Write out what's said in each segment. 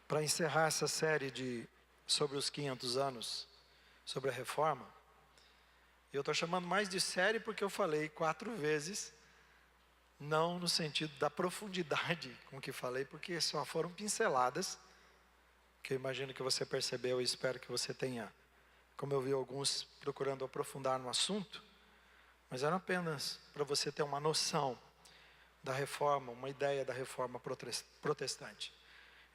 para encerrar essa série sobre os 500 anos, sobre a reforma. Eu estou chamando mais de série porque eu falei 4 vezes, não no sentido da profundidade com que falei, porque só foram pinceladas, que eu imagino que você percebeu e espero que você tenha, como eu vi alguns procurando aprofundar no assunto, mas era apenas para você ter uma noção da reforma, uma ideia da reforma protestante.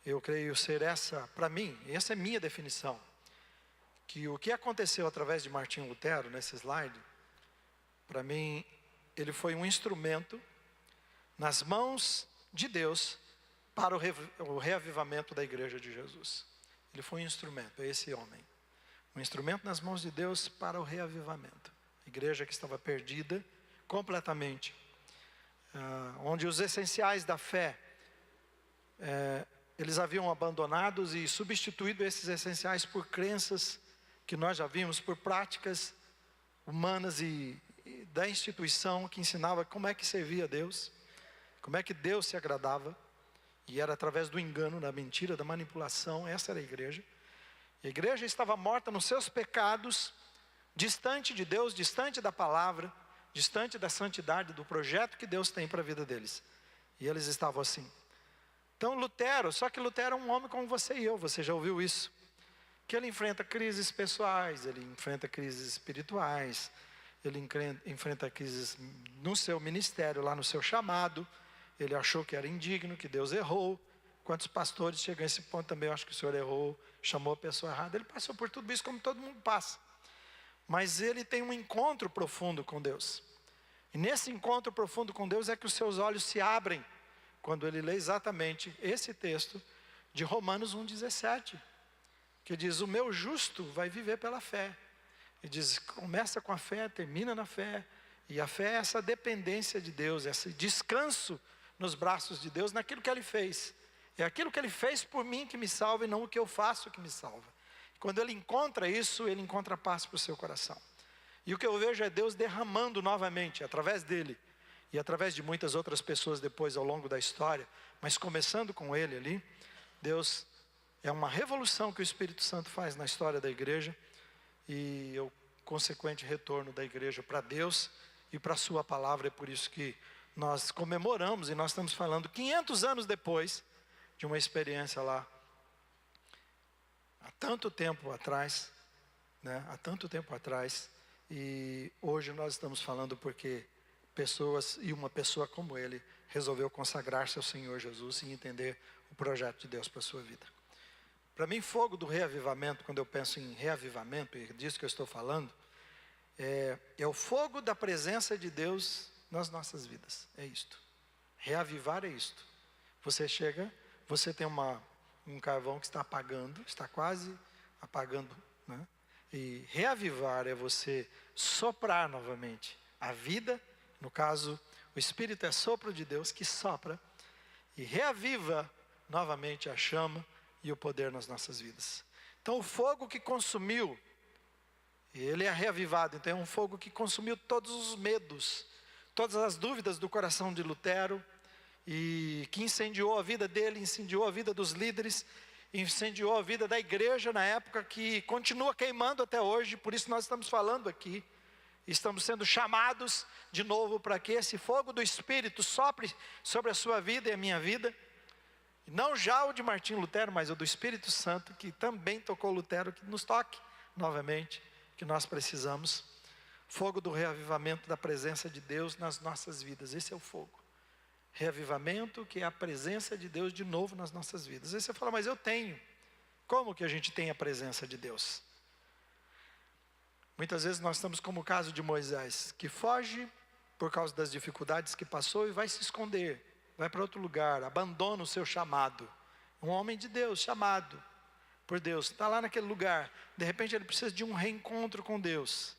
Eu creio ser essa, para mim, essa é minha definição, que o que aconteceu através de Martinho Lutero, nesse slide, para mim, ele foi um instrumento nas mãos de Deus para o reavivamento da igreja de Jesus. Ele foi um instrumento, esse homem. Um instrumento nas mãos de Deus para o reavivamento. A igreja que estava perdida completamente. Onde os essenciais da fé, eles haviam abandonados e substituído esses essenciais por crenças que nós já vimos, por práticas humanas e da instituição que ensinava como é que servia a Deus, como é que Deus se agradava, e era através do engano, da mentira, da manipulação. Essa era a igreja. A igreja estava morta nos seus pecados, distante de Deus, distante da palavra, distante da santidade, do projeto que Deus tem para a vida deles. E eles estavam assim. Então Lutero, só que Lutero é um homem como você e eu, você já ouviu isso? Que ele enfrenta crises pessoais, ele enfrenta crises espirituais, ele enfrenta crises no seu ministério, lá no seu chamado. Ele achou que era indigno, que Deus errou. Quantos pastores chegam a esse ponto também? Eu acho que o Senhor errou, chamou a pessoa errada. Ele passou por tudo isso como todo mundo passa. Mas ele tem um encontro profundo com Deus. E nesse encontro profundo com Deus é que os seus olhos se abrem, quando ele lê exatamente esse texto de Romanos 1,17. Que diz, o meu justo vai viver pela fé. Ele diz, começa com a fé, termina na fé. E a fé é essa dependência de Deus, esse descanso nos braços de Deus, naquilo que Ele fez. É aquilo que Ele fez por mim que me salva e não o que eu faço que me salva. Quando ele encontra isso, ele encontra paz para o seu coração. E o que eu vejo é Deus derramando novamente, através dele, e através de muitas outras pessoas depois ao longo da história, mas começando com ele ali, Deus, é uma revolução que o Espírito Santo faz na história da igreja, e o consequente retorno da igreja para Deus e para a sua palavra. É por isso que nós comemoramos, e nós estamos falando 500 anos depois de uma experiência lá, há tanto tempo atrás, né? Há tanto tempo atrás, e hoje nós estamos falando porque pessoas, e uma pessoa como ele, resolveu consagrar-se ao Senhor Jesus e entender o projeto de Deus para a sua vida. Para mim, fogo do reavivamento, quando eu penso em reavivamento, e disso que eu estou falando, é o fogo da presença de Deus nas nossas vidas. É isto. Reavivar é isto. Você chega, você tem um carvão que está apagando, está quase apagando, né? E reavivar é você soprar novamente a vida. No caso, o Espírito é sopro de Deus que sopra e reaviva novamente a chama e o poder nas nossas vidas. Então o fogo que consumiu, ele é reavivado. Então é um fogo que consumiu todos os medos, todas as dúvidas do coração de Lutero, e que incendiou a vida dele, incendiou a vida dos líderes, incendiou a vida da igreja na época, que continua queimando até hoje. Por isso nós estamos falando aqui, estamos sendo chamados de novo para que esse fogo do Espírito sopre sobre a sua vida e a minha vida. Não já o de Martinho Lutero, mas o do Espírito Santo, que também tocou Lutero, que nos toque novamente, que nós precisamos. Fogo do reavivamento da presença de Deus nas nossas vidas. Esse é o fogo. Reavivamento, que é a presença de Deus de novo nas nossas vidas. Aí você fala, mas eu tenho. Como que a gente tem a presença de Deus? Muitas vezes nós estamos como o caso de Moisés, que foge por causa das dificuldades que passou e vai se esconder. Vai para outro lugar, abandona o seu chamado. Um homem de Deus, chamado por Deus, está lá naquele lugar. De repente ele precisa de um reencontro com Deus.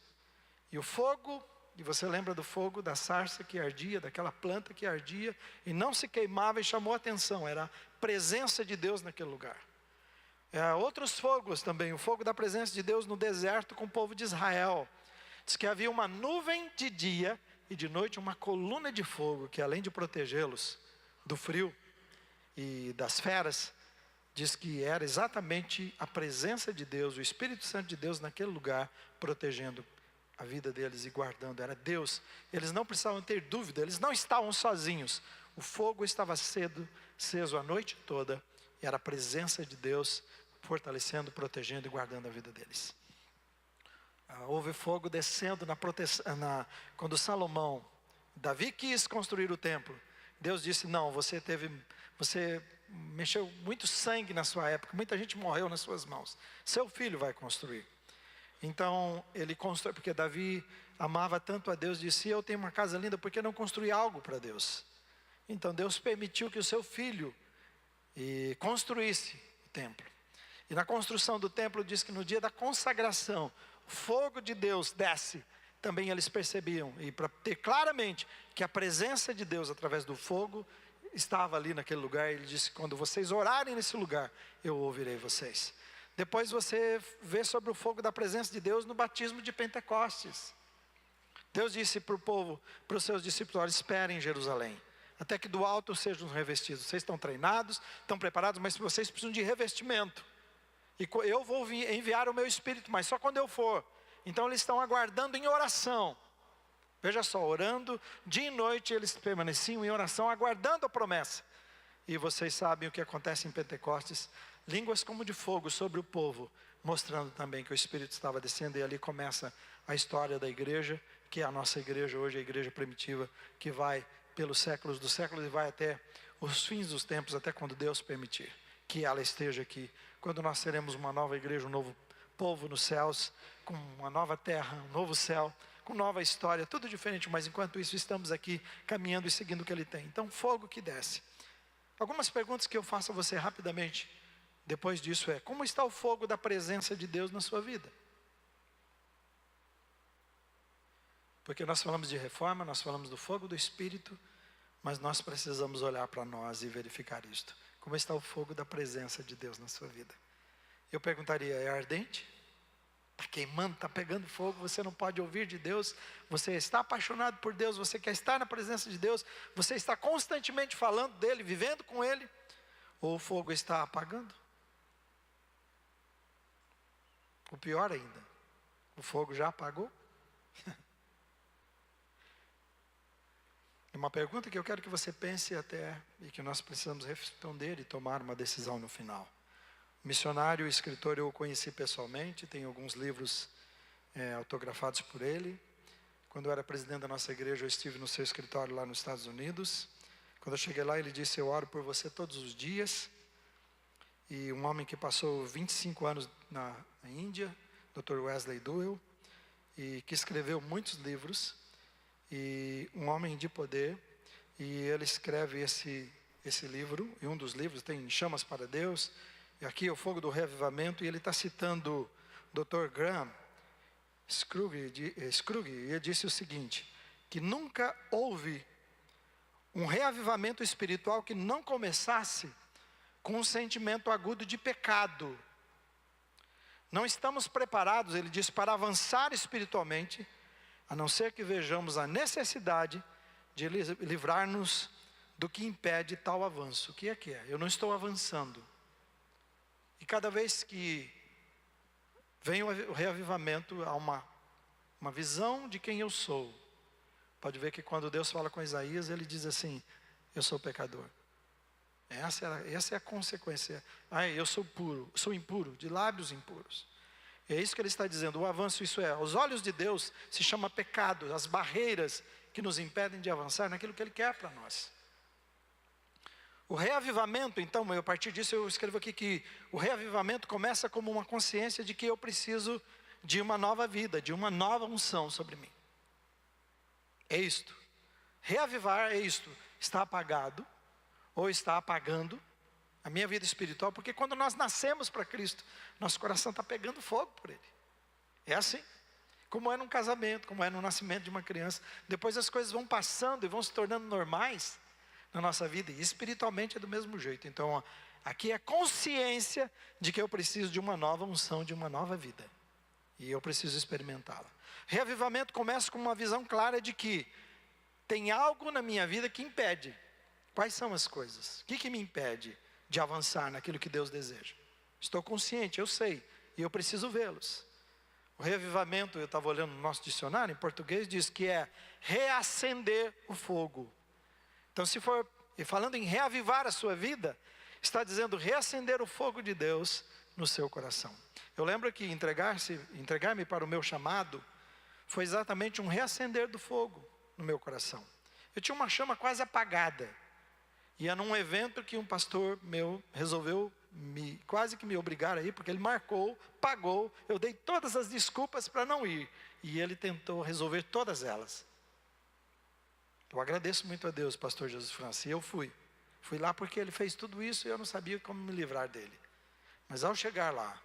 E o fogo, e você lembra do fogo da sarça que ardia, daquela planta que ardia, e não se queimava, e chamou a atenção. Era a presença de Deus naquele lugar. Outros fogos também, o fogo da presença de Deus no deserto com o povo de Israel. Diz que havia uma nuvem de dia e de noite uma coluna de fogo, que além de protegê-los do frio e das feras, diz que era exatamente a presença de Deus, o Espírito Santo de Deus naquele lugar, protegendo a vida deles e guardando. Era Deus. Eles não precisavam ter dúvida, eles não estavam sozinhos. O fogo estava aceso a noite toda, e era a presença de Deus fortalecendo, protegendo e guardando a vida deles. Houve fogo descendo quando Davi quis construir o templo. Deus disse: não, você mexeu muito sangue na sua época, muita gente morreu nas suas mãos, seu filho vai construir. Então ele construiu, porque Davi amava tanto a Deus, disse: eu tenho uma casa linda, por que não construir algo para Deus? Então Deus permitiu que o seu filho construísse o templo. E na construção do templo diz que no dia da consagração, o fogo de Deus desce. Também eles percebiam, e para ter claramente que a presença de Deus através do fogo estava ali naquele lugar. Ele disse: quando vocês orarem nesse lugar, eu ouvirei vocês. Depois você vê sobre o fogo da presença de Deus no batismo de Pentecostes. Deus disse para o povo, para os seus discípulos: olha, esperem em Jerusalém, até que do alto sejam revestidos. Vocês estão treinados, estão preparados, mas vocês precisam de revestimento. E eu vou enviar o meu Espírito, mas só quando eu for. Então eles estão aguardando em oração. Veja só, orando dia e noite, eles permaneciam em oração, aguardando a promessa. E vocês sabem o que acontece em Pentecostes: línguas como de fogo sobre o povo, mostrando também que o Espírito estava descendo. E ali começa a história da igreja, que é a nossa igreja hoje, a igreja primitiva, que vai pelos séculos dos séculos e vai até os fins dos tempos, até quando Deus permitir que ela esteja aqui. Quando nós teremos uma nova igreja, um novo povo nos céus, com uma nova terra, um novo céu, com nova história, tudo diferente, mas enquanto isso estamos aqui caminhando e seguindo o que Ele tem. Então, fogo que desce. Algumas perguntas que eu faço a você rapidamente, depois disso como está o fogo da presença de Deus na sua vida? Porque nós falamos de reforma, nós falamos do fogo do Espírito, mas nós precisamos olhar para nós e verificar isto. Como está o fogo da presença de Deus na sua vida? Eu perguntaria: é ardente? Está queimando, está pegando fogo, você não pode ouvir de Deus, você está apaixonado por Deus, você quer estar na presença de Deus, você está constantemente falando dEle, vivendo com Ele, ou o fogo está apagando? O pior ainda, o fogo já apagou? É uma pergunta que eu quero que você pense até, e que nós precisamos responder e tomar uma decisão no final. O missionário e escritor eu o conheci pessoalmente, tem alguns livros autografados por ele. Quando eu era presidente da nossa igreja, eu estive no seu escritório lá nos Estados Unidos. Quando eu cheguei lá, ele disse: eu oro por você todos os dias. E um homem que passou 25 anos na Índia, Dr. Wesley Duell, e que escreveu muitos livros, e um homem de poder, e ele escreve esse livro, e um dos livros tem Chamas para Deus, e aqui é o fogo do reavivamento, e ele está citando Dr. Graham Scrooge, e ele disse o seguinte: que nunca houve um reavivamento espiritual que não começasse com um sentimento agudo de pecado. Não estamos preparados, ele diz, para avançar espiritualmente, a não ser que vejamos a necessidade de livrar-nos do que impede tal avanço. O que é? Eu não estou avançando. E cada vez que vem o reavivamento, há uma visão de quem eu sou. Pode ver que quando Deus fala com Isaías, ele diz assim: eu sou pecador. Essa é a consequência. Eu sou puro, sou impuro, de lábios impuros. É isso que ele está dizendo. O avanço, isso é, aos olhos de Deus, se chama pecado, as barreiras que nos impedem de avançar naquilo que Ele quer para nós. O reavivamento, então, a partir disso eu escrevo aqui que o reavivamento começa como uma consciência de que eu preciso de uma nova vida, de uma nova unção sobre mim. É isto. Reavivar é isto. Está apagado, ou está apagando a minha vida espiritual, porque quando nós nascemos para Cristo, nosso coração está pegando fogo por Ele. É assim, como é num casamento, como é no nascimento de uma criança. Depois as coisas vão passando e vão se tornando normais na nossa vida, e espiritualmente é do mesmo jeito. Então, aqui é consciência de que eu preciso de uma nova unção, de uma nova vida, e eu preciso experimentá-la. Reavivamento começa com uma visão clara de que tem algo na minha vida que impede. Quais são as coisas? O que me impede de avançar naquilo que Deus deseja. Estou consciente, eu sei, e eu preciso vê-los. O reavivamento, eu estava olhando no nosso dicionário, em português, diz que é reacender o fogo. Então, se for, e falando em reavivar a sua vida, está dizendo reacender o fogo de Deus no seu coração. Eu lembro que entregar-me para o meu chamado, foi exatamente um reacender do fogo no meu coração. Eu tinha uma chama quase apagada. Ia num evento que um pastor meu resolveu quase que me obrigar a ir, porque ele marcou, pagou, eu dei todas as desculpas para não ir. E ele tentou resolver todas elas. Eu agradeço muito a Deus, pastor Jesus França, e eu fui. Fui lá porque ele fez tudo isso e eu não sabia como me livrar dele. Mas ao chegar lá,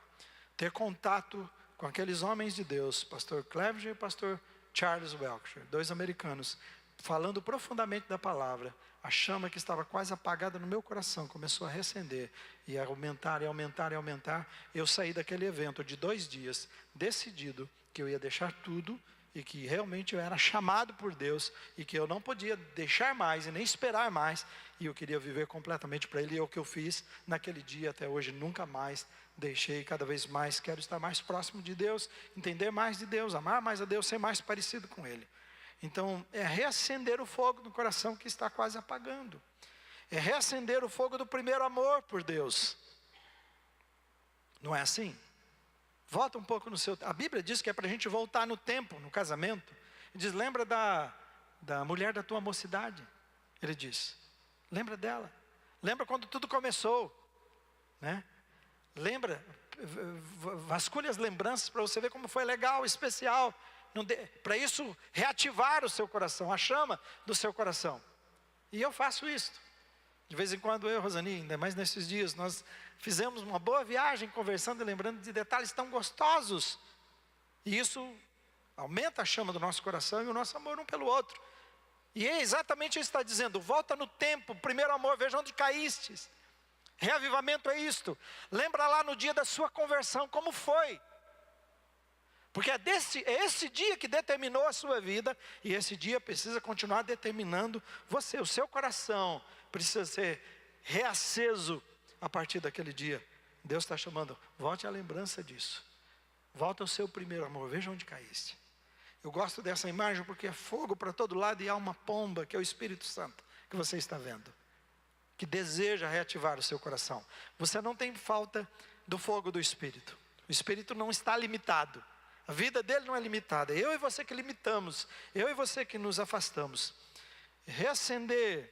ter contato com aqueles homens de Deus, pastor Clevenger e pastor Charles Welkshire, 2 americanos, falando profundamente da palavra, a chama que estava quase apagada no meu coração começou a reacender e a aumentar e aumentar e aumentar. Eu saí daquele evento de 2 dias, decidido que eu ia deixar tudo e que realmente eu era chamado por Deus e que eu não podia deixar mais e nem esperar mais, e eu queria viver completamente para Ele. E é o que eu fiz naquele dia até hoje, nunca mais deixei. Cada vez mais quero estar mais próximo de Deus, entender mais de Deus, amar mais a Deus, ser mais parecido com Ele. Então, é reacender o fogo no coração que está quase apagando. É reacender o fogo do primeiro amor por Deus. Não é assim? Volta um pouco no seu... A Bíblia diz que é para a gente voltar no tempo, no casamento. Ele diz, lembra da mulher da tua mocidade. Ele diz, lembra dela. Lembra quando tudo começou. Né? Lembra, vasculha as lembranças para você ver como foi legal, especial. Para isso, reativar o seu coração, a chama do seu coração. E eu faço isso. De vez em quando eu, Rosani, ainda mais nesses dias, nós fizemos uma boa viagem, conversando e lembrando de detalhes tão gostosos. E isso aumenta a chama do nosso coração e o nosso amor um pelo outro. E é exatamente isso que está dizendo, volta no tempo, primeiro amor, veja onde caístes. Reavivamento é isto. Lembra lá no dia da sua conversão, como foi. Porque é esse dia que determinou a sua vida, e esse dia precisa continuar determinando você. O seu coração precisa ser reaceso a partir daquele dia. Deus está chamando, volte à lembrança disso. Volta ao seu primeiro amor, veja onde caíste. Eu gosto dessa imagem porque é fogo para todo lado e há uma pomba, que é o Espírito Santo, que você está vendo, que deseja reativar o seu coração. Você não tem falta do fogo do Espírito. O Espírito não está limitado. A vida dele não é limitada, eu e você que limitamos, eu e você que nos afastamos. Reacender,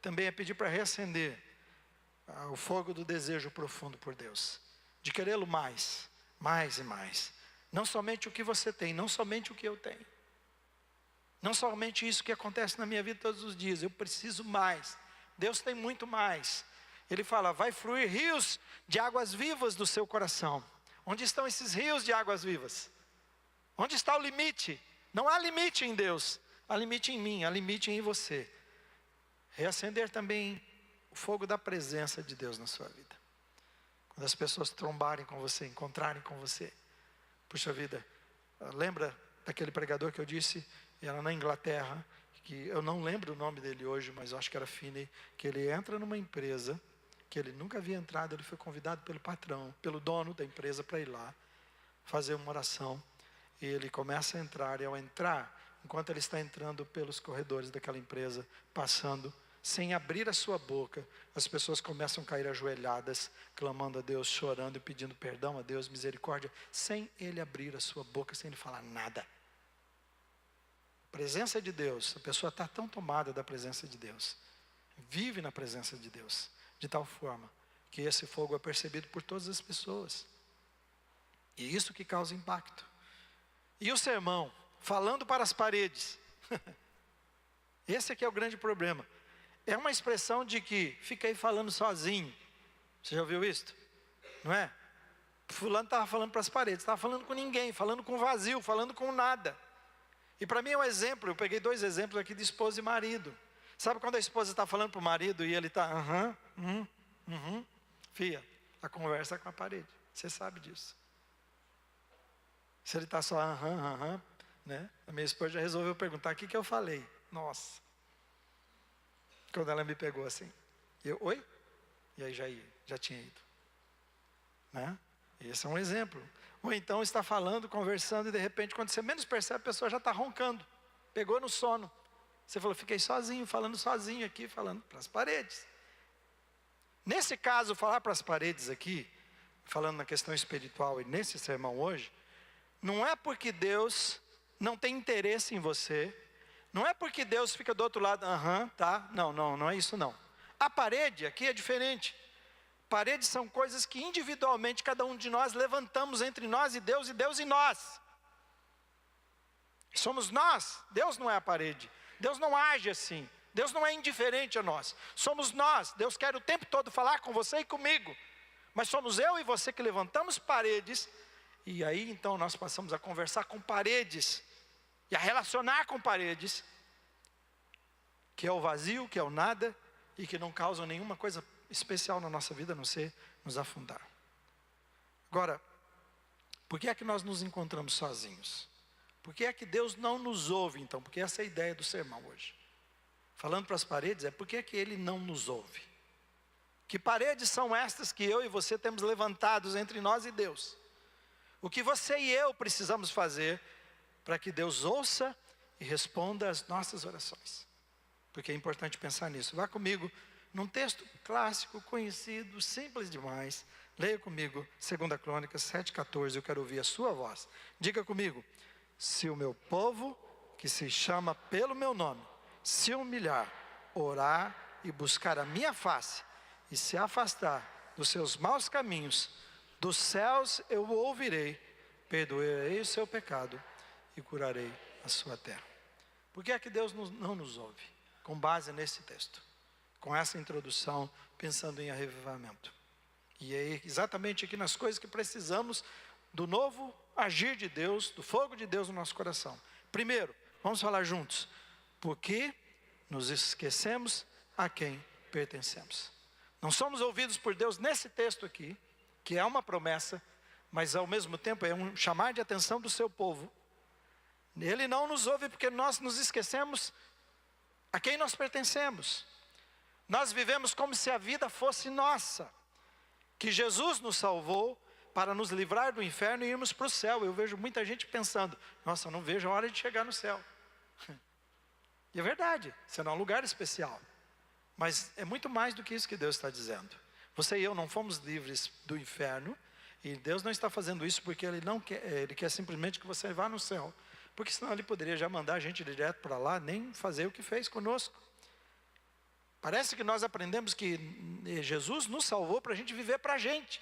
também é pedir para reacender o fogo do desejo profundo por Deus, de querê-lo mais, mais e mais. Não somente o que você tem, não somente o que eu tenho. Não somente isso que acontece na minha vida todos os dias, eu preciso mais. Deus tem muito mais. Ele fala, vai fluir rios de águas vivas do seu coração. Onde estão esses rios de águas vivas? Onde está o limite? Não há limite em Deus, há limite em mim, há limite em você. Reacender também o fogo da presença de Deus na sua vida. Quando as pessoas trombarem com você, encontrarem com você. Puxa vida, lembra daquele pregador que eu disse, era na Inglaterra, que eu não lembro o nome dele hoje, mas eu acho que era Finney, que ele entra numa empresa, que ele nunca havia entrado, ele foi convidado pelo patrão, pelo dono da empresa para ir lá, fazer uma oração. E ele começa a entrar, e ao entrar, enquanto ele está entrando pelos corredores daquela empresa, passando, sem abrir a sua boca, as pessoas começam a cair ajoelhadas, clamando a Deus, chorando e pedindo perdão a Deus, misericórdia, sem ele abrir a sua boca, sem ele falar nada. A presença de Deus, a pessoa está tão tomada da presença de Deus, vive na presença de Deus, de tal forma que esse fogo é percebido por todas as pessoas. E isso que causa impacto. E o sermão, falando para as paredes. Esse aqui é o grande problema. É uma expressão de que fiquei falando sozinho. Você já ouviu isso? Não é? Fulano estava falando para as paredes, estava falando com ninguém, falando com vazio, falando com nada. E para mim é um exemplo, eu peguei 2 exemplos aqui de esposa e marido. Sabe quando a esposa está falando para o marido e ele está, Fia, a conversa é com a parede, você sabe disso. Se ele está só, né? A minha esposa já resolveu perguntar, o que eu falei? Nossa. Quando ela me pegou assim, eu, oi? E aí já ia. já tinha ido. Né? Esse é um exemplo. Ou então está falando, conversando, e de repente, quando você menos percebe, a pessoa já está roncando. Pegou no sono. Você falou, fiquei sozinho, falando sozinho aqui, falando para as paredes. Nesse caso, falar para as paredes aqui, falando na questão espiritual e nesse sermão hoje, não é porque Deus não tem interesse em você, não é porque Deus fica do outro lado, tá, não é isso não. A parede aqui é diferente. Paredes são coisas que individualmente cada um de nós levantamos entre nós e Deus em nós. Somos nós, Deus não é a parede. Deus não age assim, Deus não é indiferente a nós. Somos nós, Deus quer o tempo todo falar com você e comigo. Mas somos eu e você que levantamos paredes, e aí então nós passamos a conversar com paredes, e a relacionar com paredes, que é o vazio, que é o nada, e que não causam nenhuma coisa especial na nossa vida, a não ser nos afundar. Agora, por que é que nós nos encontramos sozinhos? Por que é que Deus não nos ouve então? Porque essa é a ideia do sermão hoje. Falando para as paredes, por que é que Ele não nos ouve? Que paredes são estas que eu e você temos levantados entre nós e Deus? O que você e eu precisamos fazer para que Deus ouça e responda às nossas orações? Porque é importante pensar nisso. Vá comigo num texto clássico, conhecido, simples demais. Leia comigo 2 Crônicas 7,14. Eu quero ouvir a sua voz. Diga comigo: se o meu povo, que se chama pelo meu nome, se humilhar, orar e buscar a minha face, e se afastar dos seus maus caminhos, dos céus eu o ouvirei, perdoarei o seu pecado e curarei a sua terra. Por que é que Deus não nos ouve? Com base nesse texto, com essa introdução, pensando em avivamento. E é exatamente aqui nas coisas que precisamos do novo agir de Deus, do fogo de Deus no nosso coração. Primeiro, vamos falar juntos. Porque nos esquecemos a quem pertencemos. Não somos ouvidos por Deus nesse texto aqui, que é uma promessa, mas ao mesmo tempo é um chamar de atenção do seu povo. Ele não nos ouve porque nós nos esquecemos a quem nós pertencemos. Nós vivemos como se a vida fosse nossa, que Jesus nos salvou para nos livrar do inferno e irmos para o céu. Eu vejo muita gente pensando, nossa, eu não vejo a hora de chegar no céu. E é verdade, será um lugar especial. Mas é muito mais do que isso que Deus está dizendo. Você e eu não fomos livres do inferno, e Deus não está fazendo isso porque Ele quer simplesmente que você vá no céu. Porque senão Ele poderia já mandar a gente direto para lá, nem fazer o que fez conosco. Parece que nós aprendemos que Jesus nos salvou para a gente viver para a gente.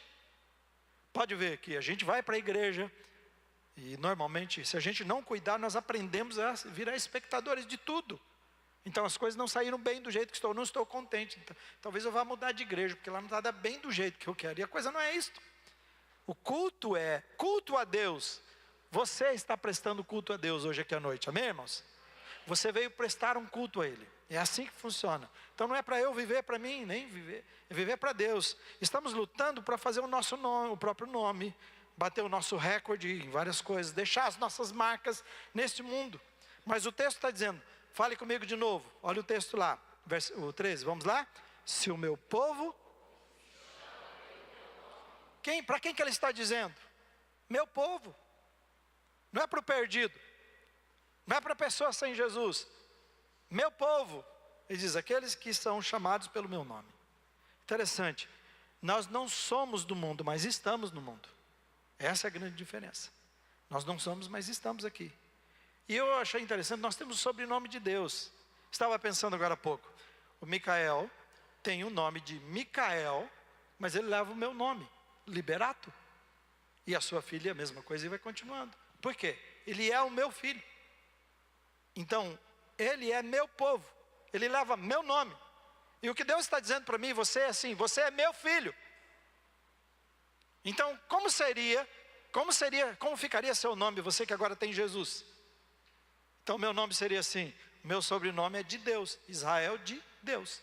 Pode ver que a gente vai para a igreja, e normalmente, se a gente não cuidar, nós aprendemos a virar espectadores de tudo. Então as coisas não saíram bem do jeito que estou, não estou contente. Então, talvez eu vá mudar de igreja, porque lá não está bem do jeito que eu quero. E a coisa não é isto. O culto é culto a Deus. Você está prestando culto a Deus hoje aqui à noite, amém, irmãos? Você veio prestar um culto a Ele. É assim que funciona. Então não é para eu viver para mim, nem viver. É viver para Deus. Estamos lutando para fazer o nosso nome, o próprio nome, bater o nosso recorde em várias coisas, deixar as nossas marcas neste mundo. Mas o texto está dizendo, fale comigo de novo, olha o texto lá, o 13, vamos lá? Se o meu povo... Para quem que ele está dizendo? Meu povo. Não é para o perdido. Não é para a pessoa sem Jesus. Meu povo. Ele diz, aqueles que são chamados pelo meu nome. Interessante. Nós não somos do mundo, mas estamos no mundo. Essa é a grande diferença. Nós não somos, mas estamos aqui. E eu achei interessante, nós temos o sobrenome de Deus. Estava pensando agora há pouco. O Micael tem o nome de Micael, mas ele leva o meu nome, Liberato. E a sua filha é a mesma coisa e vai continuando. Por quê? Ele é o meu filho. Então, ele é meu povo. Ele leva meu nome. E o que Deus está dizendo para mim e você é assim, você é meu filho. Então, como ficaria seu nome, você que agora tem Jesus? Então, meu nome seria assim, meu sobrenome é de Deus, Israel de Deus.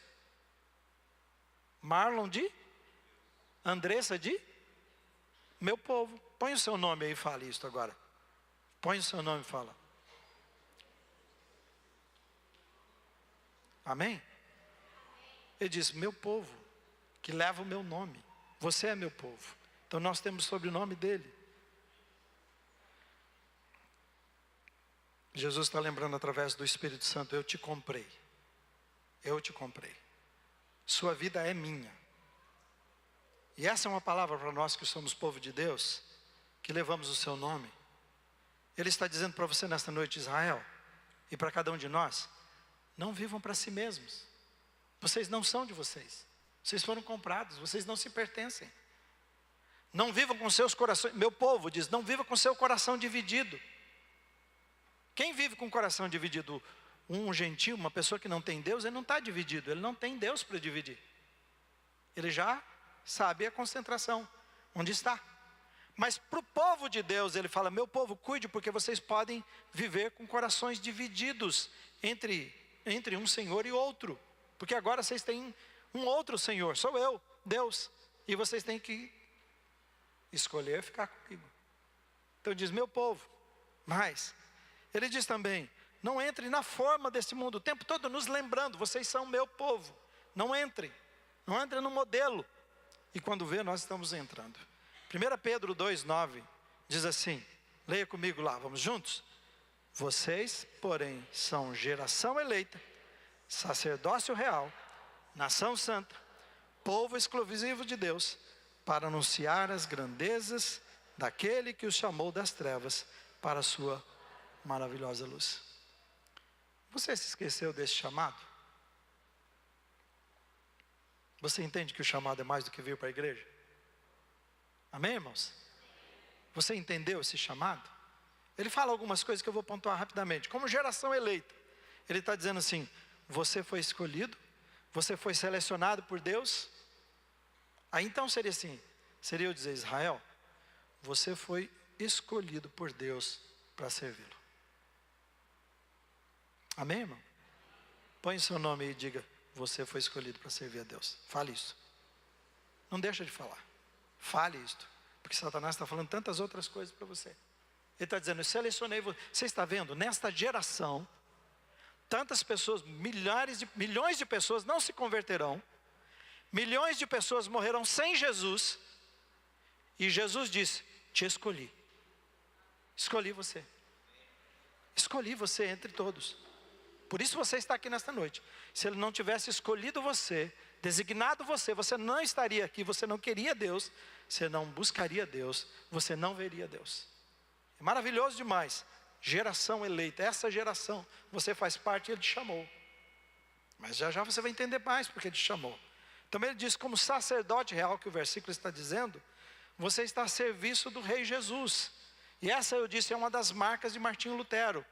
Marlon de? Andressa de? Meu povo. Põe o seu nome aí e fale isso agora. Põe o seu nome e fala. Amém? Ele diz, meu povo, que leva o meu nome. Você é meu povo. Então nós temos o sobrenome dele. Jesus está lembrando através do Espírito Santo: eu te comprei. Eu te comprei. Sua vida é minha. E essa é uma palavra para nós que somos povo de Deus, que levamos o seu nome. Ele está dizendo para você nesta noite, Israel, e para cada um de nós: não vivam para si mesmos. Vocês não são de vocês. Vocês foram comprados, vocês não se pertencem. Não vivam com seus corações. Meu povo diz: não viva com seu coração dividido. Quem vive com o coração dividido? Um gentio, uma pessoa que não tem Deus, ele não está dividido, ele não tem Deus para dividir. Ele já sabe a concentração, onde está. Mas para o povo de Deus, ele fala: meu povo, cuide, porque vocês podem viver com corações divididos entre um Senhor e outro. Porque agora vocês têm um outro Senhor, sou eu, Deus. E vocês têm que escolher ficar comigo. Então diz: meu povo. Mas ele diz também: não entre na forma desse mundo, o tempo todo nos lembrando: vocês são meu povo. Não entre no modelo. E quando vê, nós estamos entrando. 1 Pedro 2,9 diz assim, leia comigo lá, vamos juntos? Vocês, porém, são geração eleita, sacerdócio real, nação santa, povo exclusivo de Deus, para anunciar as grandezas daquele que os chamou das trevas para a sua maravilhosa luz. Você se esqueceu desse chamado? Você entende que o chamado é mais do que vir para a igreja? Amém, irmãos? Você entendeu esse chamado? Ele fala algumas coisas que eu vou pontuar rapidamente. Como geração eleita, ele está dizendo assim: você foi escolhido, você foi selecionado por Deus. Aí então seria assim, seria eu dizer: Israel, você foi escolhido por Deus para servi-lo. Amém, irmão? Põe seu nome aí e diga: você foi escolhido para servir a Deus. Fale isso. Não deixa de falar. Fale isto. Porque Satanás está falando tantas outras coisas para você. Ele está dizendo: eu selecionei você. Você está vendo? Nesta geração, tantas pessoas, milhões de pessoas não se converterão. Milhões de pessoas morrerão sem Jesus. E Jesus disse: te escolhi. Escolhi você. Escolhi você entre todos. Por isso você está aqui nesta noite. Se Ele não tivesse escolhido você, designado você, você não estaria aqui, você não queria Deus, você não buscaria Deus, você não veria Deus. É maravilhoso demais. Geração eleita, essa geração, você faz parte e Ele te chamou. Mas já já você vai entender mais porque Ele te chamou. Também Ele diz: como sacerdote real, que o versículo está dizendo, você está a serviço do Rei Jesus. E essa, eu disse, é uma das marcas de Martinho Lutero.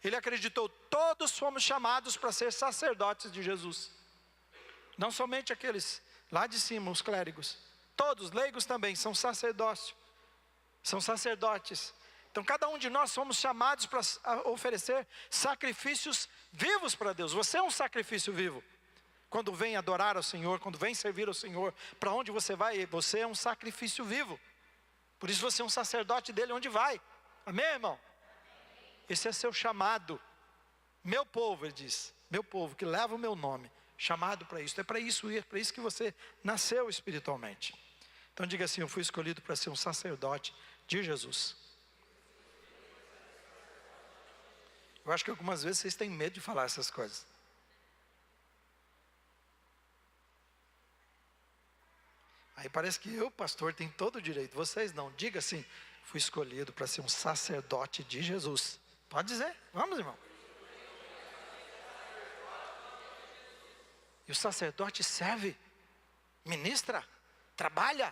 Ele acreditou: todos fomos chamados para ser sacerdotes de Jesus. Não somente aqueles lá de cima, os clérigos. Todos, leigos também, são sacerdócio. São sacerdotes. Então cada um de nós somos chamados para oferecer sacrifícios vivos para Deus. Você é um sacrifício vivo. Quando vem adorar ao Senhor, quando vem servir ao Senhor, para onde você vai? Você é um sacrifício vivo. Por isso você é um sacerdote dele onde vai. Amém, irmão? Esse é seu chamado. Meu povo, ele diz, meu povo que leva o meu nome, chamado para isso. É para isso que você nasceu espiritualmente. Então diga assim: eu fui escolhido para ser um sacerdote de Jesus. Eu acho que algumas vezes vocês têm medo de falar essas coisas. Aí parece que eu, pastor, tenho todo o direito. Vocês não. Diga assim: fui escolhido para ser um sacerdote de Jesus. Pode dizer, vamos, irmão. E o sacerdote serve, ministra, trabalha.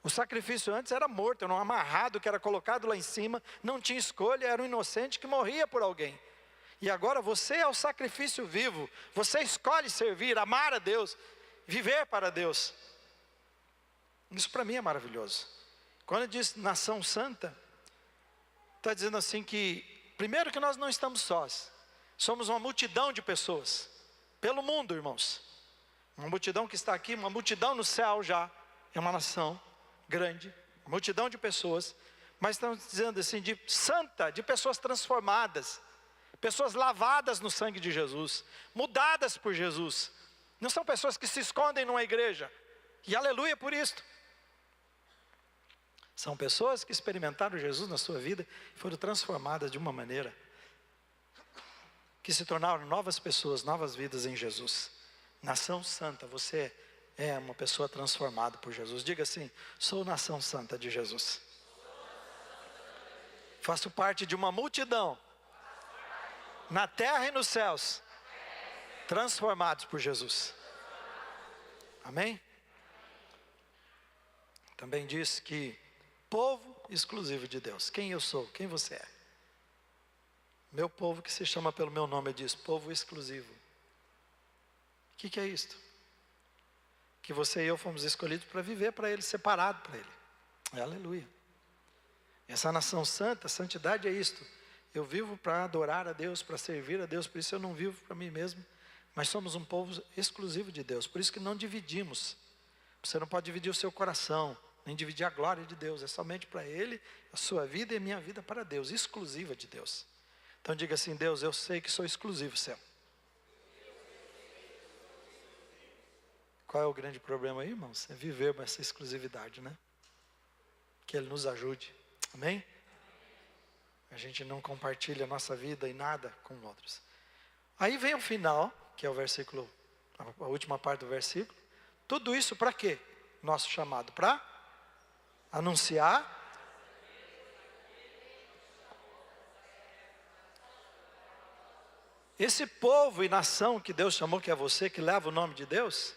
O sacrifício antes era morto, era um amarrado que era colocado lá em cima, não tinha escolha, era um inocente que morria por alguém. E agora você é o sacrifício vivo, você escolhe servir, amar a Deus, viver para Deus. Isso para mim é maravilhoso. Quando ele diz nação santa, está dizendo assim que, primeiro, que nós não estamos sós. Somos uma multidão de pessoas. Pelo mundo, irmãos. Uma multidão que está aqui, uma multidão no céu já. É uma nação grande. Uma multidão de pessoas. Mas estamos dizendo assim, de santa, de pessoas transformadas. Pessoas lavadas no sangue de Jesus. Mudadas por Jesus. Não são pessoas que se escondem numa igreja. E aleluia por isto. São pessoas que experimentaram Jesus na sua vida e foram transformadas de uma maneira que se tornaram novas pessoas, novas vidas em Jesus. Nação santa, você é uma pessoa transformada por Jesus. Diga assim: sou nação santa de Jesus. Faço parte de uma multidão, na terra e nos céus, transformados por Jesus. Amém? Também diz que povo exclusivo de Deus. Quem eu sou? Quem você é? Meu povo que se chama pelo meu nome, diz povo exclusivo. O que é isto? Que você e eu fomos escolhidos para viver para Ele, separado para Ele. Aleluia. Essa nação santa, santidade é isto. Eu vivo para adorar a Deus, para servir a Deus, por isso eu não vivo para mim mesmo. Mas somos um povo exclusivo de Deus, por isso que não dividimos. Você não pode dividir o seu coração, nem dividir a glória de Deus. É somente para Ele, a sua vida e a minha vida para Deus, exclusiva de Deus. Então diga assim: Deus, eu sei que sou exclusivo, Senhor. Qual é o grande problema aí, irmãos? É viver essa exclusividade, né? Que Ele nos ajude. Amém? A gente não compartilha a nossa vida e nada com outros. Aí vem o final, que é o versículo, a última parte do versículo. Tudo isso para quê? Nosso chamado para anunciar esse povo e nação que Deus chamou, que é você, que leva o nome de Deus.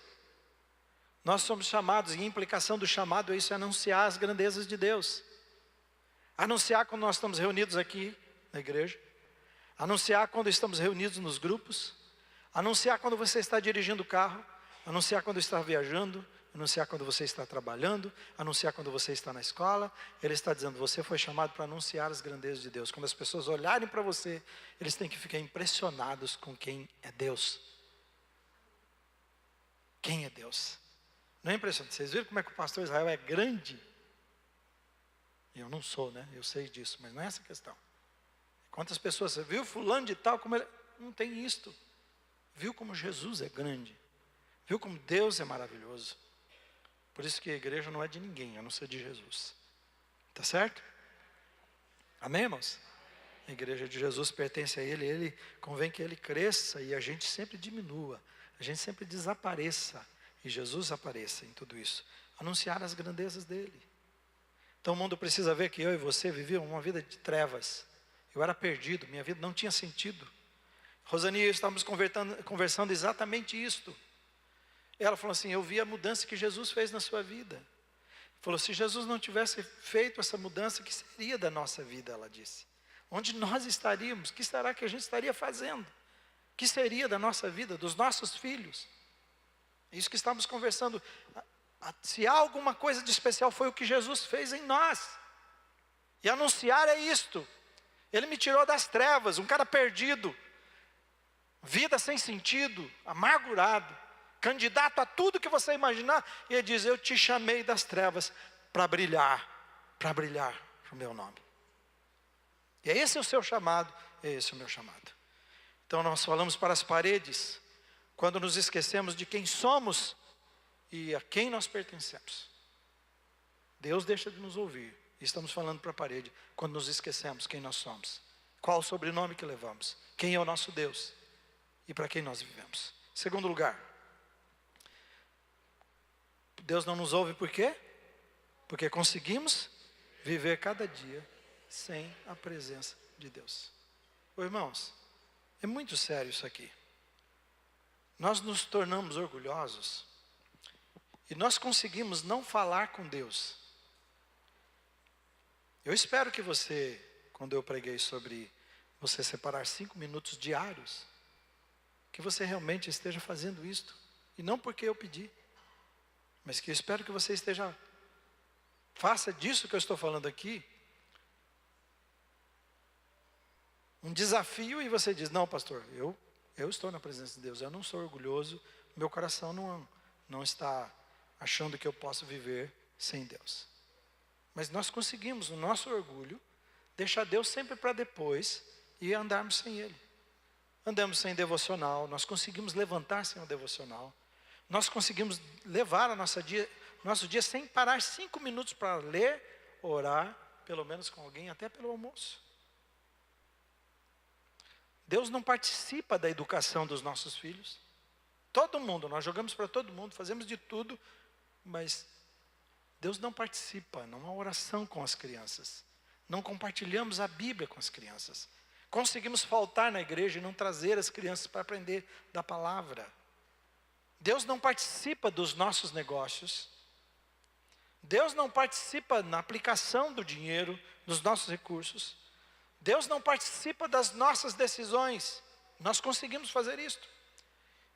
Nós somos chamados, e a implicação do chamado é isso, é anunciar as grandezas de Deus. Anunciar quando nós estamos reunidos aqui na igreja. Anunciar quando estamos reunidos nos grupos. Anunciar quando você está dirigindo o carro. Anunciar quando está viajando. Anunciar quando você está trabalhando. Anunciar quando você está na escola. Ele está dizendo, você foi chamado para anunciar as grandezas de Deus. Quando as pessoas olharem para você, eles têm que ficar impressionados com quem é Deus. Quem é Deus? Não é impressionante? Vocês viram como é que o pastor Israel é grande? Eu não sou, né? Eu sei disso, mas não é essa a questão. Quantas pessoas, você viu fulano de tal, como ele... Não tem isto. Viu como Jesus é grande. Viu como Deus é maravilhoso. Por isso que a igreja não é de ninguém, a não ser de Jesus. Tá certo? Amém, irmãos? A igreja de Jesus pertence a Ele. Ele convém que Ele cresça e a gente sempre diminua. A gente sempre desapareça. E Jesus apareça em tudo isso. Anunciar as grandezas dEle. Então o mundo precisa ver que eu e você vivíamos uma vida de trevas. Eu era perdido, minha vida não tinha sentido. Rosani e eu estávamos conversando exatamente isto. Ela falou assim, eu vi a mudança que Jesus fez na sua vida. Falou, se Jesus não tivesse feito essa mudança, o que seria da nossa vida, ela disse. Onde nós estaríamos? O que será que a gente estaria fazendo? O que seria da nossa vida, dos nossos filhos? É isso que estamos conversando. Se há alguma coisa de especial, foi o que Jesus fez em nós. E anunciar é isto. Ele me tirou das trevas, um cara perdido, vida sem sentido, amargurado, candidato a tudo que você imaginar. E ele diz, eu te chamei das trevas para brilhar o meu nome. E é esse o seu chamado, é esse o meu chamado. Então nós falamos para as paredes, quando nos esquecemos de quem somos e a quem nós pertencemos. Deus deixa de nos ouvir. E estamos falando para a parede quando nos esquecemos quem nós somos. Qual o sobrenome que levamos. Quem é o nosso Deus. E para quem nós vivemos. Segundo lugar. Deus não nos ouve por quê? Porque conseguimos viver cada dia sem a presença de Deus. Ô, irmãos, é muito sério isso aqui. Nós nos tornamos orgulhosos. E nós conseguimos não falar com Deus. Eu espero que você, quando eu preguei sobre você separar 5 minutos diários, que você realmente esteja fazendo isto. E não porque eu pedi, mas que eu espero que você faça disso que eu estou falando aqui um desafio e você diz, não pastor, eu estou na presença de Deus, eu não sou orgulhoso, meu coração não está achando que eu posso viver sem Deus. Mas nós conseguimos, no nosso orgulho, deixar Deus sempre para depois e andarmos sem Ele. Andamos sem devocional, nós conseguimos levantar sem o devocional. nós conseguimos levar nosso dia sem parar 5 minutos para ler, orar, pelo menos com alguém, até pelo almoço. Deus não participa da educação dos nossos filhos. Todo mundo, nós jogamos para todo mundo, fazemos de tudo, mas Deus não participa, não há oração com as crianças. Não compartilhamos a Bíblia com as crianças. Conseguimos faltar na igreja e não trazer as crianças para aprender da palavra. Deus não participa dos nossos negócios. Deus não participa na aplicação do dinheiro, dos nossos recursos. Deus não participa das nossas decisões. Nós conseguimos fazer isto.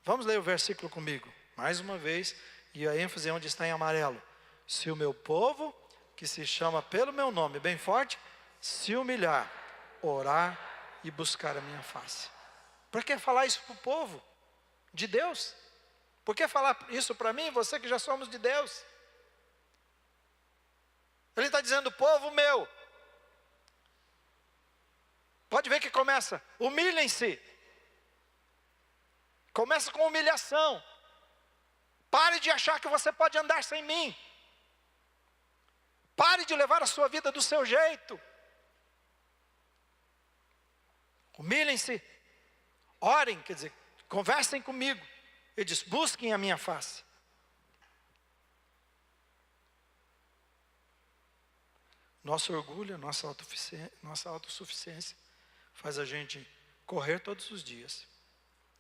Vamos ler o versículo comigo, mais uma vez, e a ênfase é onde está em amarelo. Se o meu povo, que se chama pelo meu nome, bem forte, se humilhar, orar e buscar a minha face. Por que falar isso para o povo de Deus? Por que falar isso para mim, você que já somos de Deus? Ele está dizendo, povo meu. Pode ver que começa, humilhem-se. Começa com humilhação. Pare de achar que você pode andar sem mim. Pare de levar a sua vida do seu jeito. Humilhem-se. Orem, quer dizer, conversem comigo. Ele diz, busquem a minha face. Nosso orgulho, nossa autossuficiência faz a gente correr todos os dias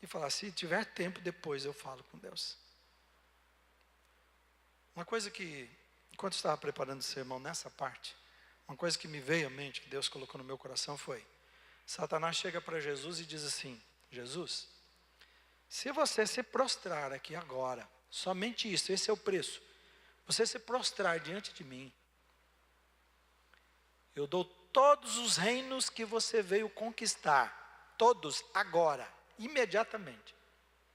e falar, se tiver tempo, depois eu falo com Deus. Uma coisa que, enquanto estava preparando o sermão nessa parte, uma coisa que me veio à mente, que Deus colocou no meu coração foi, Satanás chega para Jesus e diz assim, Jesus, se você se prostrar aqui agora, somente isso, esse é o preço, você se prostrar diante de mim, eu dou todos os reinos que você veio conquistar, todos agora, imediatamente.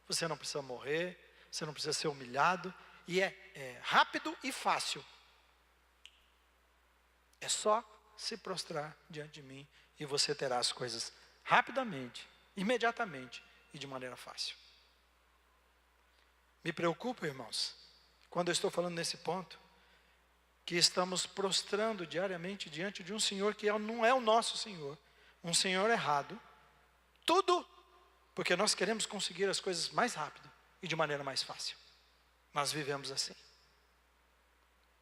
Você não precisa morrer, você não precisa ser humilhado, e é rápido e fácil. É só se prostrar diante de mim, e você terá as coisas rapidamente, imediatamente e de maneira fácil. Me preocupa, irmãos, quando eu estou falando nesse ponto, que estamos prostrando diariamente diante de um Senhor que não é o nosso Senhor, um Senhor errado, tudo porque nós queremos conseguir as coisas mais rápido e de maneira mais fácil. Nós vivemos assim.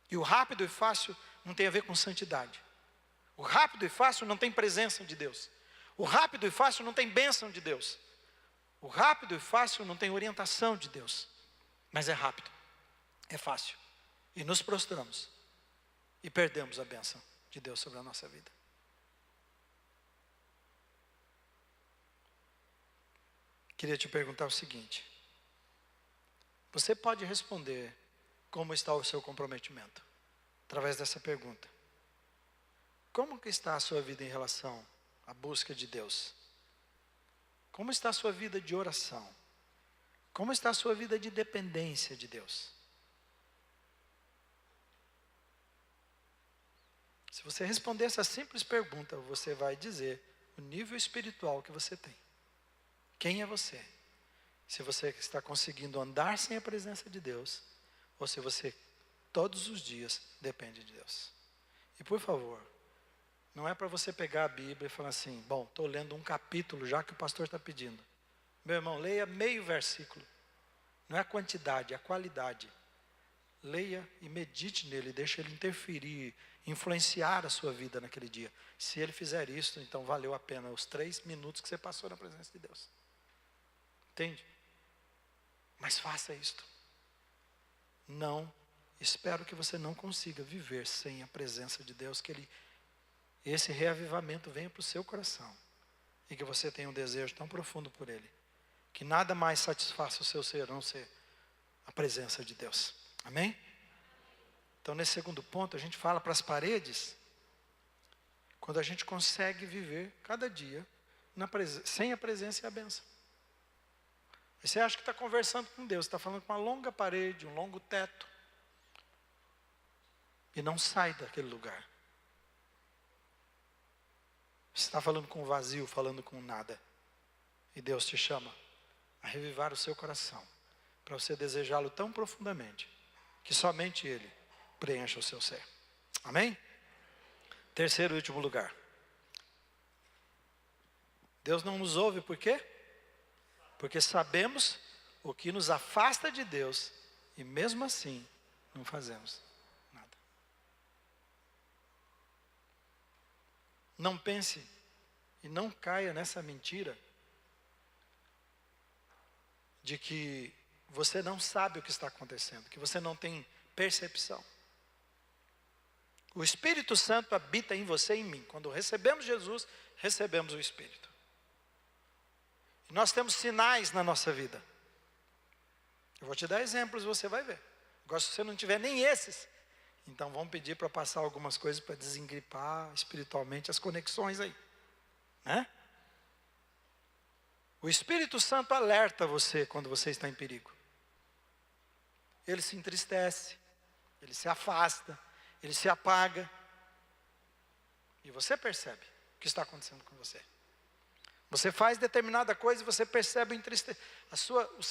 E o rápido e fácil não tem a ver com santidade. O rápido e fácil não tem presença de Deus. O rápido e fácil não tem bênção de Deus. O rápido e fácil não tem orientação de Deus. Mas é rápido, é fácil. E nos prostramos. E perdemos a bênção de Deus sobre a nossa vida. Queria te perguntar o seguinte. Você pode responder como está o seu comprometimento, através dessa pergunta. Como que está a sua vida em relação à busca de Deus? Como está a sua vida de oração? Como está a sua vida de dependência de Deus? Se você responder essa simples pergunta, você vai dizer o nível espiritual que você tem. Quem é você? Se você está conseguindo andar sem a presença de Deus, ou se você todos os dias depende de Deus. E por favor, não é para você pegar a Bíblia e falar assim, bom, estou lendo um capítulo já que o pastor está pedindo. Meu irmão, leia meio versículo. Não é a quantidade, é a qualidade. Leia e medite nele, deixe ele interferir, influenciar a sua vida naquele dia. Se ele fizer isso, então valeu a pena os 3 minutos que você passou na presença de Deus. Entende? Mas faça isto. Não, espero que você não consiga viver sem a presença de Deus, que esse reavivamento venha para o seu coração. E que você tenha um desejo tão profundo por Ele, que nada mais satisfaça o seu ser, a não ser a presença de Deus. Amém? Então, nesse segundo ponto, a gente fala para as paredes, quando a gente consegue viver cada dia sem a presença e a bênção. Aí você acha que está conversando com Deus, está falando com uma longa parede, um longo teto, e não sai daquele lugar. Você está falando com o vazio, falando com nada. E Deus te chama a revivar o seu coração, para você desejá-lo tão profundamente, que somente Ele preencha o seu ser. Amém? Terceiro e último lugar. Deus não nos ouve por quê? Porque sabemos o que nos afasta de Deus, e mesmo assim, não fazemos nada. Não pense e não caia nessa mentira de que você não sabe o que está acontecendo, que você não tem percepção. O Espírito Santo habita em você e em mim. Quando recebemos Jesus, recebemos o Espírito. E nós temos sinais na nossa vida. Eu vou te dar exemplos e você vai ver. Agora, se você não tiver nem esses, então vamos pedir para passar algumas coisas para desengripar espiritualmente as conexões aí, né? O Espírito Santo alerta você quando você está em perigo. Ele se entristece, ele se afasta, ele se apaga. E você percebe o que está acontecendo com você. Você faz determinada coisa e você percebe o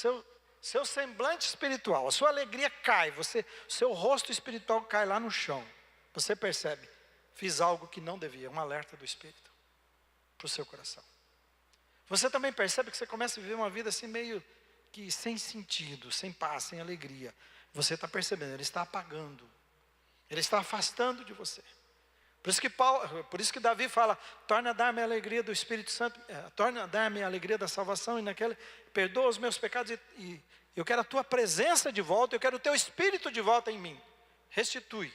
seu semblante espiritual, a sua alegria cai, o seu rosto espiritual cai lá no chão. Você percebe, fiz algo que não devia, um alerta do Espírito para o seu coração. Você também percebe que você começa a viver uma vida assim meio que sem sentido, sem paz, sem alegria. Você está percebendo, ele está apagando, ele está afastando de você. Por isso que Davi fala, torna a dar-me a alegria do Espírito Santo, torna a dar-me a alegria da salvação, perdoa os meus pecados, e eu quero a tua presença de volta, eu quero o teu Espírito de volta em mim. Restitui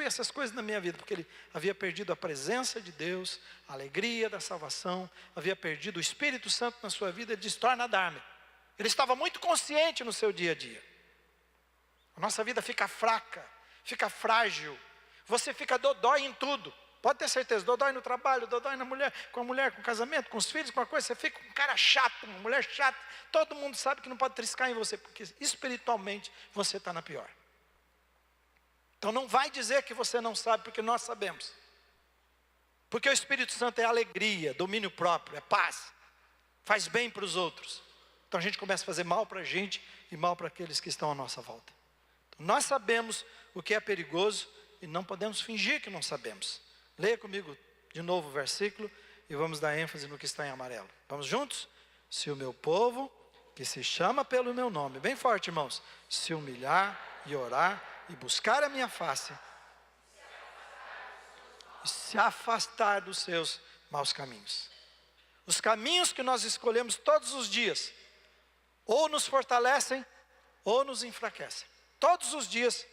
essas coisas na minha vida, porque ele havia perdido a presença de Deus, a alegria da salvação, havia perdido o Espírito Santo na sua vida. Ele diz, torna a dar-me. Ele estava muito consciente no seu dia a dia. A nossa vida fica fraca, fica frágil, você fica dodói em tudo, pode ter certeza, dodói no trabalho, dodói com a mulher, com o casamento, com os filhos, com a coisa, você fica um cara chato, uma mulher chata, todo mundo sabe que não pode triscar em você, porque espiritualmente você está na pior. Então não vai dizer que você não sabe, porque nós sabemos. Porque o Espírito Santo é alegria, domínio próprio, é paz, faz bem para os outros. Então a gente começa a fazer mal para a gente e mal para aqueles que estão à nossa volta. Então, nós sabemos o que é perigoso e não podemos fingir que não sabemos. Leia comigo de novo o versículo e vamos dar ênfase no que está em amarelo. Vamos juntos? Se o meu povo, que se chama pelo meu nome, bem forte, irmãos, se humilhar e orar e buscar a minha face, e se afastar dos seus maus caminhos. Os caminhos que nós escolhemos todos os dias, ou nos fortalecem, ou nos enfraquecem. Todos os dias,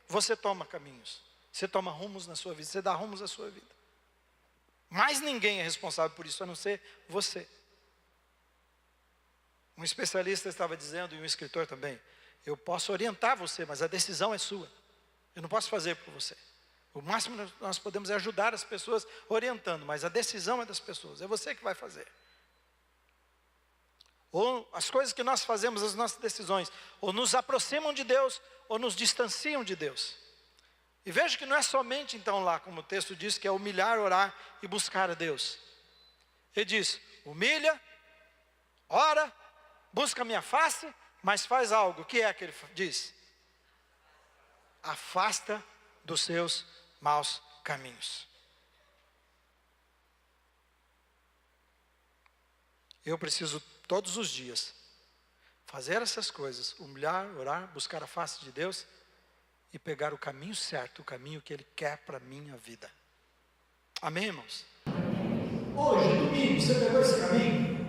você toma caminhos, você toma rumos na sua vida, você dá rumos à sua vida. Mas ninguém é responsável por isso, a não ser você. Um especialista estava dizendo, e um escritor também, eu posso orientar você, mas a decisão é sua. Eu não posso fazer por você. O máximo que nós podemos é ajudar as pessoas orientando, mas a decisão é das pessoas, é você que vai fazer. Ou as coisas que nós fazemos, as nossas decisões, ou nos aproximam de Deus, ou nos distanciam de Deus. E veja que não é somente então lá, como o texto diz, que é humilhar, orar e buscar a Deus. Ele diz, humilha, ora, busca a minha face, mas faz algo. O que é que ele diz? Afasta dos seus maus caminhos. Eu preciso todos os dias fazer essas coisas, humilhar, orar, buscar a face de Deus e pegar o caminho certo, o caminho que Ele quer para a minha vida. Amém, irmãos? Hoje, domingo, você pegou esse caminho?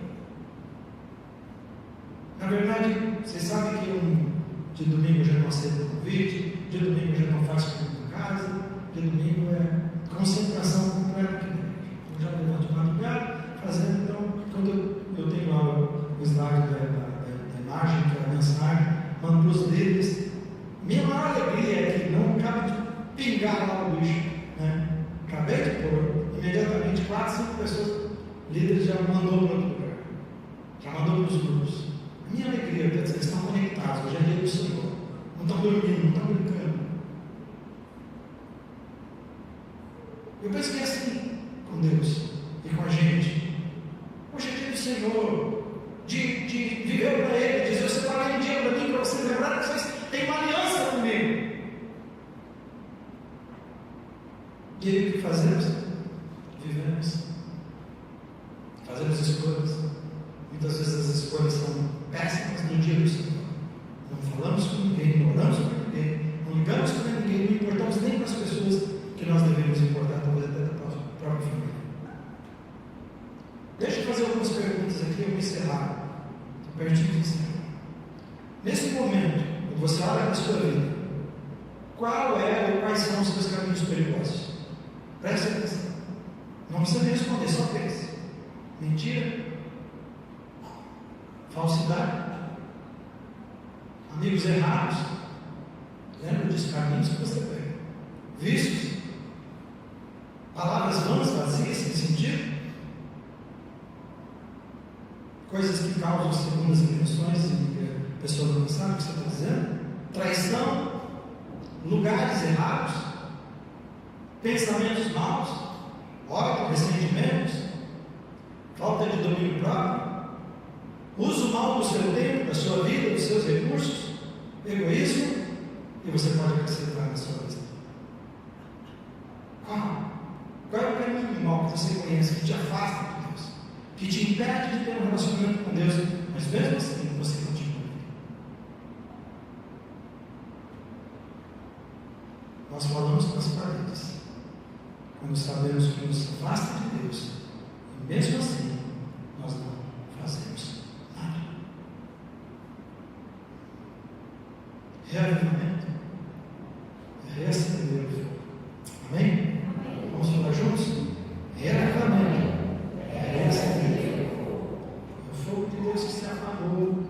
Na verdade, vocês sabem que de domingo eu já não aceito convite, de domingo eu já não faço culto em casa, de domingo é concentração completa aqui dentro. Eu já levanto de madrugada, fazendo, então, quando eu tenho lá o slide da imagem, que é a mensagem, mando para os líderes. Minha maior alegria é que não acaba de pingar lá o lixo, né? Acabei de pôr, imediatamente 4, 5 pessoas, líderes já mandou para outro lugar, já mandou para os grupos. A minha alegria é que eles estão conectados, hoje é dia do Senhor, não estão dormindo, não estão brincando. Eu penso que é assim com Deus e com a gente. Hoje é dia do Senhor, de viver para Ele, de dizer: eu separei um dia para mim, para vocês lembrarem que vocês têm uma aliança comigo. E aí o que fazemos? Vivemos. Fazemos escolhas. Muitas vezes as escolhas são péssimas no dia do Senhor. Não falamos com ninguém, não oramos com ninguém, não ligamos com ninguém, não importamos nem com as pessoas que nós devemos importar, talvez até da própria família. Deixa eu fazer algumas perguntas aqui, eu vou encerrar. Estou pertinho de encerrar. Nesse momento, quando você olha para a sua vida, qual é ou quais são os seus caminhos perigosos? Preste atenção. Não precisa me responder, só pense. Mentira? Falsidade? Amigos errados? Lembra dos caminhos que você pega? Vícios? Palavras vãs, vazias, sem sentido? Coisas que causam segundas intenções e a pessoa não sabe o que você está dizendo? Traição? Lugares errados? Pensamentos maus? Ódio, ressentimentos? Falta de domínio próprio? Uso mal do seu tempo, da sua vida, dos seus recursos? Egoísmo? E você pode acrescentar na sua lista. Qual é o caminho mal que você conhece, que te afasta de Deus, que te impede de ter um relacionamento com Deus, mas mesmo assim você continua? Nós falamos com as paredes, quando sabemos que nos afasta de Deus, e mesmo assim nós não fazemos nada. Reavivamento é reacender o fogo. Amém? Vamos falar juntos? Reavivamento é reacender o fogo. É o fogo de Deus que se apagou,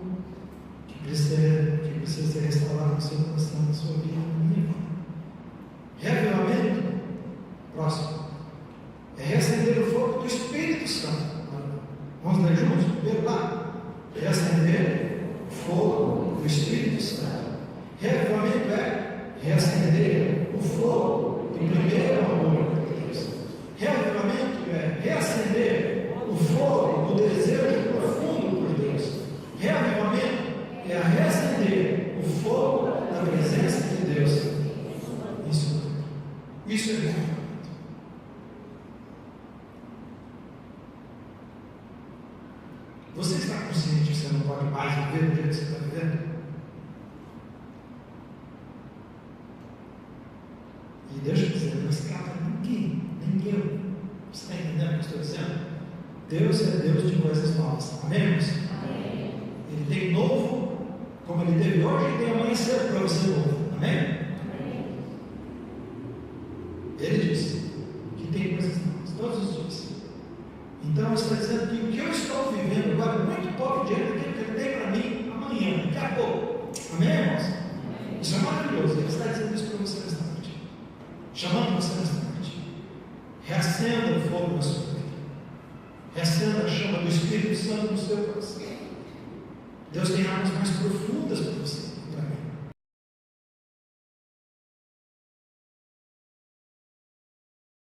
que precisa ser restaurado no seu coração, na sua vida, na minha vida. Reavivamento, próximo, é reacender o fogo do Espírito Santo. Vamos ler juntos? Primeiro lá. Reacender o fogo do Espírito Santo. Reavivamento é reacender o fogo do primeiro amor de Deus. Reavivamento é reacender o fogo do desejo profundo por Deus. Reavivamento é reacender o fogo da presença de Deus. Isso é reavivamento. Você está consciente que você não pode mais viver do jeito que você está vivendo? E deixa eu dizer, não escapa ninguém, nem eu. Você está entendendo o que eu estou dizendo? Deus é Deus de coisas novas. Amém, irmãos? Amém. Ele tem novo, como Ele teve hoje, e tem amanhecer para você novo. Amém? Amém. Ele disse que tem coisas novas todos os dias. Então Ele está dizendo que o que eu estou vivendo agora é muito pouco diante daquilo que Ele tem para mim amanhã, daqui a pouco. Amém, irmãos? Amém. Isso é maravilhoso. Ele está dizendo isso para você nesta noite, chamando você nesta noite. Reacenda o fogo na sua vida. Reacenda a chama do Espírito Santo no seu coração. Deus tem armas mais profundas para você.